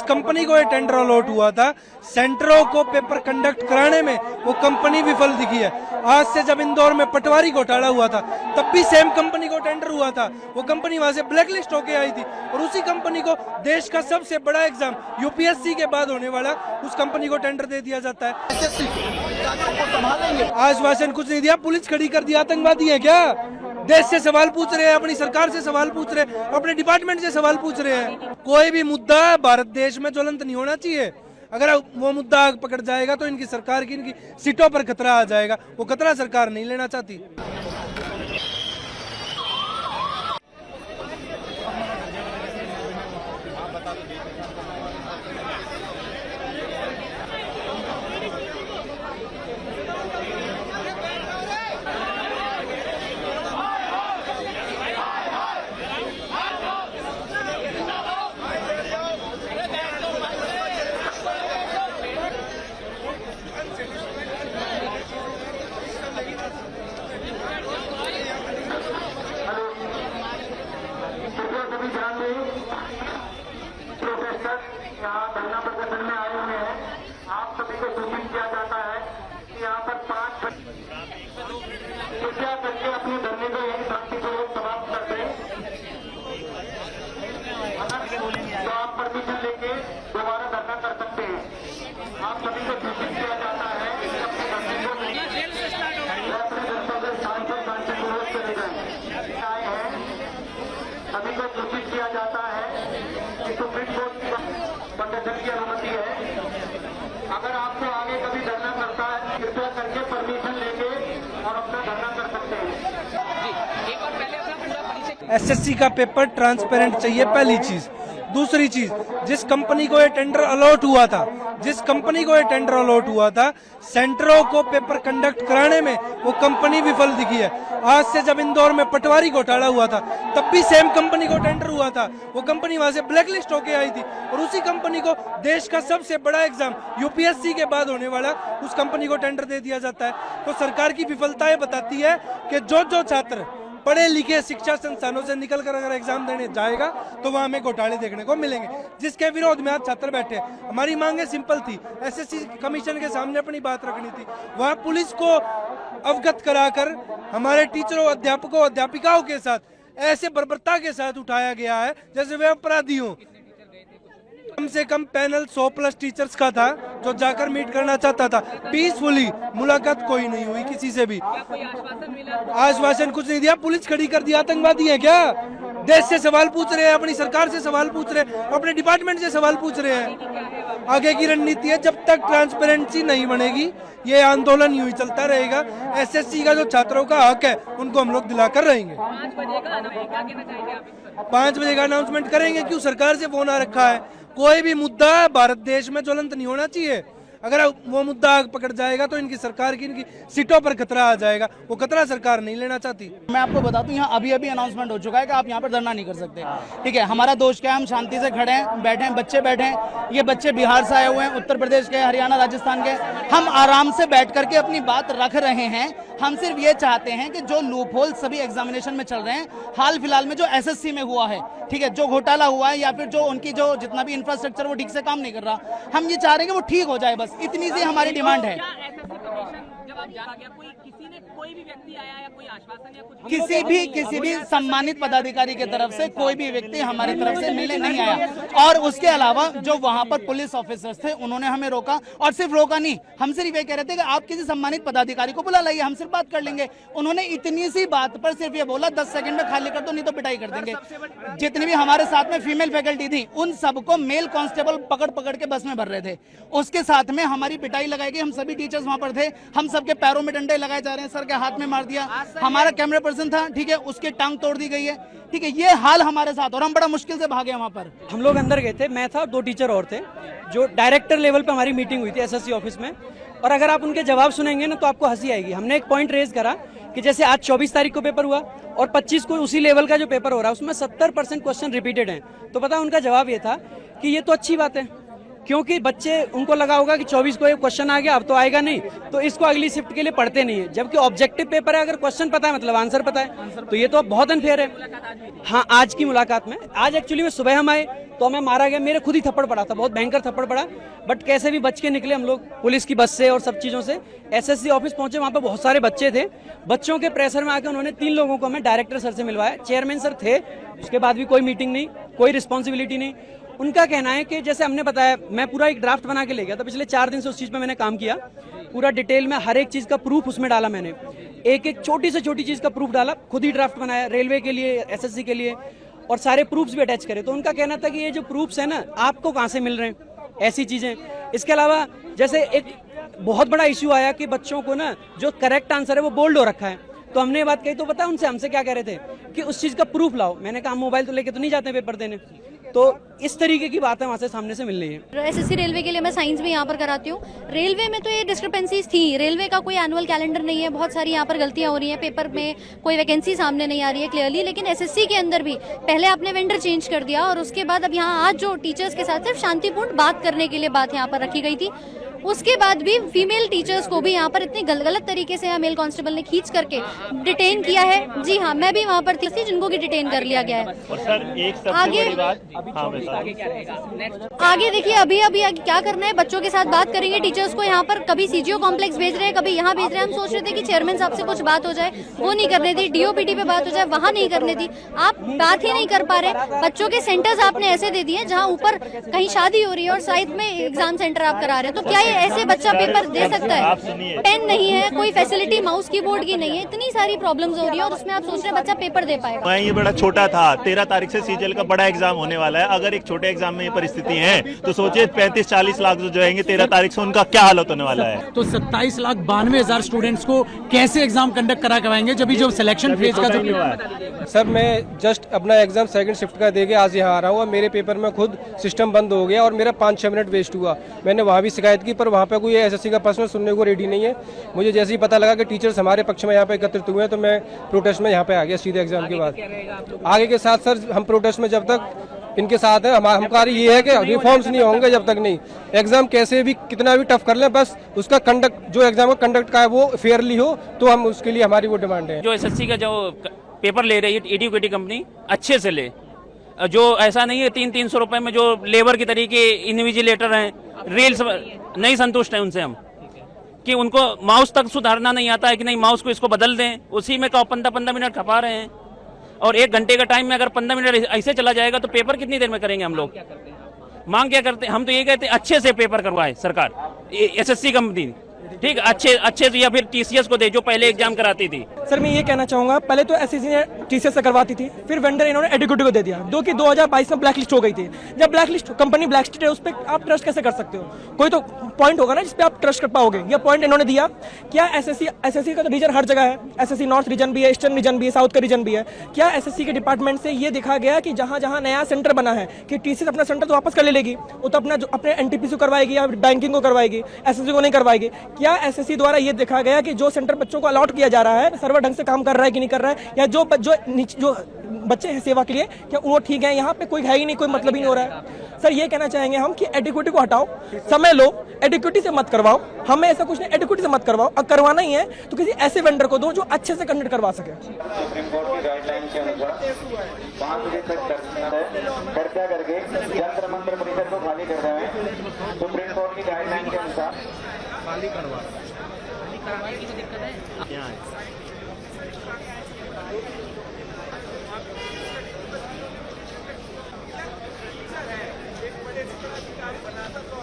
Company को ये tender allot हुआ था, सेंटरों को पेपर कंडक्ट कराने में वो कंपनी विफल दिखी है। आज से जब इंदौर में पटवारी घोटाला हुआ था तब भी सेम कंपनी को टेंडर हुआ था, वो कंपनी वहां से ब्लैकलिस्ट होके आई थी और उसी कंपनी को देश का सबसे बड़ा एग्जाम यूपीएससी के बाद होने वाला उस कंपनी को टेंडर दे दिया जाता है। आश्वासन कुछ नहीं दिया, पुलिस खड़ी कर दिया। आतंकवादी है क्या? देश से सवाल पूछ रहे हैं, अपनी सरकार से सवाल पूछ रहे हैं, अपने डिपार्टमेंट से सवाल पूछ रहे हैं। कोई भी मुद्दा भारत देश में ज्वलंत नहीं होना चाहिए। अगर वो मुद्दा आग पकड़ जाएगा तो इनकी सरकार की, इनकी सीटों पर खतरा आ जाएगा। वो खतरा सरकार नहीं लेना चाहती। यहाँ धरना प्रदर्शन में आए हुए हैं। आप सभी को सूचित किया जाता है कि यहाँ पर 5 कृपया करके अपने धरने को यही शांतिपूर्वक समाप्त कर दें। तो आप परमिशन लेके दोबारा धरना कर सकते हैं। आप सभी को सूचित किया जाता है कि अपने धरने को शांतिपूर्वक चले जाए आए हैं। सभी को सूचित किया जाता है कि सुप्रीम कोर्ट प्रदर्शन की अनुमति है। अगर आपको आगे कभी धरना करता है कृपया करके परमिशन लेके और अपना धरना कर सकते हैं। एसएससी का पेपर ट्रांसपेरेंट चाहिए, पहली चीज। दूसरी चीज, जिस कंपनी को ये टेंडर अलॉट हुआ था, सेंटरों को पेपर कंडक्ट कराने में वो कंपनी विफल दिखी है। आज से जब इंदौर में पटवारी घोटाला हुआ था तब भी सेम कंपनी को टेंडर हुआ था, वो कंपनी वहां से ब्लैकलिस्ट होके आई थी और उसी कंपनी को देश का सबसे बड़ा एग्जाम यूपीएससी के बाद होने वाला उस कंपनी को टेंडर दे दिया जाता है। तो सरकार की विफलताएं बताती है कि जो छात्र पढ़े लिखे शिक्षा संस्थानों से निकलकर अगर एग्जाम देने जाएगा तो वहां हमें घोटाले देखने को मिलेंगे, जिसके विरोध में आज छात्र बैठे। हमारी मांगे सिंपल थी, एसएससी कमीशन के सामने अपनी बात रखनी थी। वहां पुलिस को अवगत कराकर हमारे टीचरों, अध्यापकों, अध्यापिकाओं के साथ ऐसे बर्बरता के साथ उठाया गया है जैसे वे अपराधी हों। कम से कम पैनल 100+ टीचर्स का था जो जाकर मीट करना चाहता था। पीसफुली मुलाकात कोई नहीं हुई किसी से भी। आश्वासन कुछ नहीं दिया, पुलिस खड़ी कर दिया। आतंकवादी है क्या? देश से सवाल पूछ रहे हैं, अपनी सरकार से सवाल पूछ रहे हैं, अपने डिपार्टमेंट से सवाल पूछ रहे हैं। आगे की रणनीति है, जब तक ट्रांसपेरेंसी नहीं बनेगी ये आंदोलन यूं ही चलता रहेगा। एसएससी का जो छात्रों का हक है उनको हम लोग दिलाकर रहेंगे। 5 बजे का अनाउंसमेंट करेंगे। क्यों? सरकार से फोन आ रखा है। कोई भी मुद्दा भारत देश में ज्वलंत नहीं होना चाहिए। अगर वो मुद्दा आग पकड़ जाएगा तो इनकी सरकार की, इनकी सीटों पर खतरा आ जाएगा। वो खतरा सरकार नहीं लेना चाहती। मैं आपको बता दूं, यहाँ अभी अनाउंसमेंट हो चुका है कि आप यहाँ पर धरना नहीं कर सकते। ठीक है, हमारा दोष क्या है? हम शांति से खड़े हैं, बैठे हैं, बच्चे बैठे हैं। ये बच्चे बिहार से आए हुए हैं, उत्तर प्रदेश के, हरियाणा, राजस्थान के। हम आराम से बैठ करके अपनी बात रख रहे हैं। हम सिर्फ ये चाहते हैं कि जो लूप होल सभी एग्जामिनेशन में चल रहे हैं, हाल फिलहाल में जो एसएससी में हुआ है, ठीक है, जो घोटाला हुआ है या फिर जो उनकी जो जितना भी इंफ्रास्ट्रक्चर वो ठीक से काम नहीं कर रहा, हम ये चाह रहे हैं कि वो ठीक हो जाए। बस इतनी सी हमारी डिमांड है। किसी भी सम्मानित पदाधिकारी की तरफ से कोई भी व्यक्ति हमारी तरफ से मिलने नहीं आया। और उसके अलावा जो वहां पर पुलिस ऑफिसर्स थे उन्होंने हमें रोका, और सिर्फ रोका नहीं, हम सिर्फ ये कह रहे थे कि आप किसी सम्मानित पदाधिकारी को बुला लाइए, हम सिर्फ बात कर लेंगे। उन्होंने इतनी सी बात पर सिर्फ ये बोला 10 सेकंड में खाली कर दो नहीं तो पिटाई कर देंगे। जितनी भी हमारे साथ में फीमेल फैकल्टी थी उन सबको मेल कांस्टेबल पकड़ के बस में भर रहे थे। उसके साथ में हमारी पिटाई लगाई गई। हम सभी टीचर्स वहां पर थे, हम सबके पैरों में डंडे लगाए जा रहे हैं, सर के हाथ में मार दिया। हमारा कैमरा पर्सन था, ठीक है, उसकी टांग तोड़ दी गई है। ठीक है, ये हाल हमारे साथ, और हम बड़ा मुश्किल से भागे वहां पर। हम लोग अंदर गए थे, मैं था, 2 टीचर और थे। जो डायरेक्टर लेवल पे हमारी मीटिंग हुई थी एसएससी ऑफिस में, और अगर आप उनके जवाब सुनेंगे ना तो आपको हंसी आएगी। हमने एक पॉइंट रेज करा कि जैसे आज 24 तारीख को पेपर हुआ और 25 को उसी लेवल का जो पेपर हो रहा है उसमें 70% क्वेश्चन रिपीटेड हैं। तो पता उनका जवाब ये था कि ये तो अच्छी बात है, क्योंकि बच्चे, उनको लगा होगा कि 24 को ये क्वेश्चन आ गया, अब तो आएगा नहीं, तो इसको अगली शिफ्ट के लिए पढ़ते नहीं है। जबकि ऑब्जेक्टिव पेपर है, अगर क्वेश्चन पता है मतलब आंसर पता है, तो ये तो बहुत अनफेयर है। हाँ, आज की मुलाकात में, आज एक्चुअली में सुबह हम आए तो हमें मारा गया, मेरे खुद ही थप्पड़ पड़ा था, बहुत भयंकर थप्पड़ पड़ा, बट कैसे भी बच के निकले हम लोग पुलिस की बस से और सब चीज़ों से। एसएससी ऑफिस पहुंचे, वहाँ पे बहुत सारे बच्चे थे, बच्चों के प्रेशर में आके उन्होंने 3 लोगों को हमें डायरेक्टर सर से मिलवाया, चेयरमैन सर थे, उसके बाद भी कोई मीटिंग नहीं, कोई रिस्पॉन्सिबिलिटी नहीं। उनका कहना है कि जैसे हमने बताया, मैं पूरा एक ड्राफ्ट बना के ले गया था, पिछले 4 दिन से उस चीज़ पर मैंने काम किया, पूरा डिटेल में हर एक चीज़ का प्रूफ उसमें डाला मैंने, एक एक छोटी से छोटी चीज़ का प्रूफ डाला, खुद ही ड्राफ्ट बनाया रेलवे के लिए, एसएससी के लिए, और सारे प्रूफ्स भी अटैच करे। तो उनका कहना था कि ये जो प्रूफ्स है ना, आपको कहाँ से मिल रहे हैं ऐसी चीज़ें। इसके अलावा जैसे एक बहुत बड़ा इश्यू आया कि बच्चों को ना जो करेक्ट आंसर है वो बोल्ड हो रखा है, तो हमने ये बात कही, तो पता है उनसे हमसे क्या कह रहे थे कि उस चीज़ का प्रूफ लाओ। मैंने कहा मोबाइल तो लेके तो नहीं जाते पेपर देने, तो इस तरीके की बातें वहाँ से सामने से मिल रही है। एसएससी रेलवे के लिए मैं साइंस भी यहाँ पर कराती हूँ। रेलवे में तो ये डिस्क्रिपेंसीज थी, रेलवे का कोई एनुअल कैलेंडर नहीं है, बहुत सारी यहाँ पर गलतियाँ हो रही हैं, पेपर में कोई वैकेंसी सामने नहीं आ रही है क्लियरली। लेकिन एसएससी के अंदर भी पहले आपने वेंडर चेंज कर दिया, और उसके बाद अब यहाँ आज जो टीचर्स के साथ सिर्फ शांतिपूर्ण बात करने के लिए बात यहाँ पर रखी गई थी, उसके बाद भी फीमेल टीचर्स को भी यहाँ पर इतनी गलत तरीके से मेल कांस्टेबल ने खींच करके डिटेन किया है। जी हाँ, मैं भी वहाँ पर थी जिनको की डिटेन कर लिया गया है। और सर एक सबसे आगे बड़ी बात, आगे देखिए, अभी क्या करना है, बच्चों के साथ बात करेंगे, टीचर्स को यहाँ पर कभी सीजीओ कॉम्प्लेक्स भेज रहे हैं, कभी यहाँ भेज रहे हैं। हम सोच रहे थे कि चेयरमैन साहब से कुछ बात हो जाए, वो नहीं करने दी, डीओपीटी पे बात हो जाए, वहाँ नहीं करने दी। आप बात ही नहीं कर पा रहे। बच्चों के सेंटर्स आपने ऐसे दे दिए जहाँ ऊपर कहीं शादी हो रही है और साइड में एग्जाम सेंटर आप करा रहे हैं, तो क्या ये ऐसे बच्चा पेपर दे सकता है? पेन नहीं है, कोई फैसिलिटी माउस कीबोर्ड की नहीं है, इतनी सारी प्रॉब्लम्स हो रही है, और उसमें आप सोच रहे हैं बच्चा पेपर दे पाएगा। मैं ये बड़ा छोटा था, 13 तारीख से सीजीएल का बड़ा एग्जाम होने वाला है। अगर एक छोटे एग्जाम में ये परिस्थिति है तो सोचिए 35-40 लाख जो जाएंगे 13 तारीख से, उनका क्या हालत होने वाला है। तो 27,92,000 स्टूडेंट्स को कैसे एग्जाम कंडक्ट करवाएंगे जब जो सिलेक्शन फेज का जो। सर मैं जस्ट अपना एग्जाम सेकंड शिफ्ट का देके आज यहाँ आ रहा हूँ, और मेरे पेपर में खुद सिस्टम बंद हो गया और मेरा 5-6 मिनट वेस्ट हुआ। मैंने वहाँ भी शिकायत की, पर वहाँ पे कोई एसएससी का पर्सनल सुनने को रेडी नहीं है। मुझे जैसे ही पता लगा कि टीचर्स हमारे पक्ष में यहाँ पे एकत्रित हुए हैं, तो मैं प्रोटेस्ट में यहाँ पे आ गया सीधे एग्जाम के बाद। आगे के साथ सर हम प्रोटेस्ट में जब तक इनके साथ है, हमारा कार्य ये है कि रिफॉर्म्स नहीं होंगे जब तक नहीं, एग्जाम कैसे भी कितना भी टफ कर लें, बस उसका कंडक्ट, जो एग्जाम का कंडक्ट का है वो फेयरली हो, तो हम उसके लिए हमारी वो डिमांड है। जो एसएससी का जो पेपर ले रही है एडुकेटी कंपनी, अच्छे से ले, जो ऐसा नहीं है 300-300 रुपए में जो लेबर की तरीके इन्विजिलेटर हैं, रील्स नहीं संतुष्ट है उनसे हम, कि उनको माउस तक सुधारना नहीं आता है कि नहीं माउस को इसको बदल दें, उसी में 15 मिनट खपा रहे हैं। और 1 घंटे का टाइम में अगर 15 मिनट ऐसे चला जाएगा तो पेपर कितनी देर में करेंगे हम लोग? मांग क्या करते हैं हम? तो ये कहते हैं अच्छे से पेपर करवाए सरकार, एसएससी कंपनी, ठीक, अच्छे से, या फिर टीसीएस को दे जो पहले एग्जाम कराती थी। सर मैं ये कहना चाहूंगा, पहले तो एसएससी ने टीसीएस से करवाती थी, फिर वेंडर इन्होंने एडुकेटी को दे दिया, जो कि 2022 में ब्लैक लिस्ट हो गई थी। जब black list, company black list है, उस पर आप ट्रस्ट कैसे कर सकते हो? कोई तो पॉइंट होगा ना जिसपे आप ट्रस्ट कर पाओगे। ये पॉइंट इन्होंने दिया। क्या एसएससी का तो रीजन हर जगह है, एसएससी नॉर्थ रीजन भी है, ईस्टर्न रीजन भी है, साउथ का रीजन भी है। क्या एसएससी के डिपार्टमेंट से ये देखा गया कि जहां जहां नया सेंटर बना है कि टीसीएस अपना सेंटर तो वापस कर ले लेगी, वो तो अपने एनटीपीसी को करवाएगी या बैंकिंग को करवाएगी, एसएससी को नहीं करवाएगी? क्या एसएससी द्वारा ये देखा गया कि जो सेंटर बच्चों को अलॉट किया जा रहा है, सर्वर ढंग से काम कर रहा है कि नहीं कर रहा है, या जो बच्चे हैं सेवा के लिए, क्या वो ठीक है? यहाँ पे कोई है ही नहीं, कोई मतलब ही नहीं हो रहा है। सर ये कहना चाहेंगे हम कि एडुकेटी को हटाओ, समय लो, एडुकेटी से मत करवाओ, हमें ऐसा कुछ नहीं, एडुकेटी से मत करवाओ। अब करवाना ही है तो किसी ऐसे वेंडर को दो जो अच्छे से कंडक्ट करवा सके। सुप्रीम कोर्ट की गाइडलाइन के अनुसार 5 बजे तक चर्चा करके जंतर मंत्र परिसर को खाली कर रहे हैं। सुप्रीम कोर्ट की गाइडलाइन के अनुसार खाली करवा एक बजे से अधिकार बना था, तो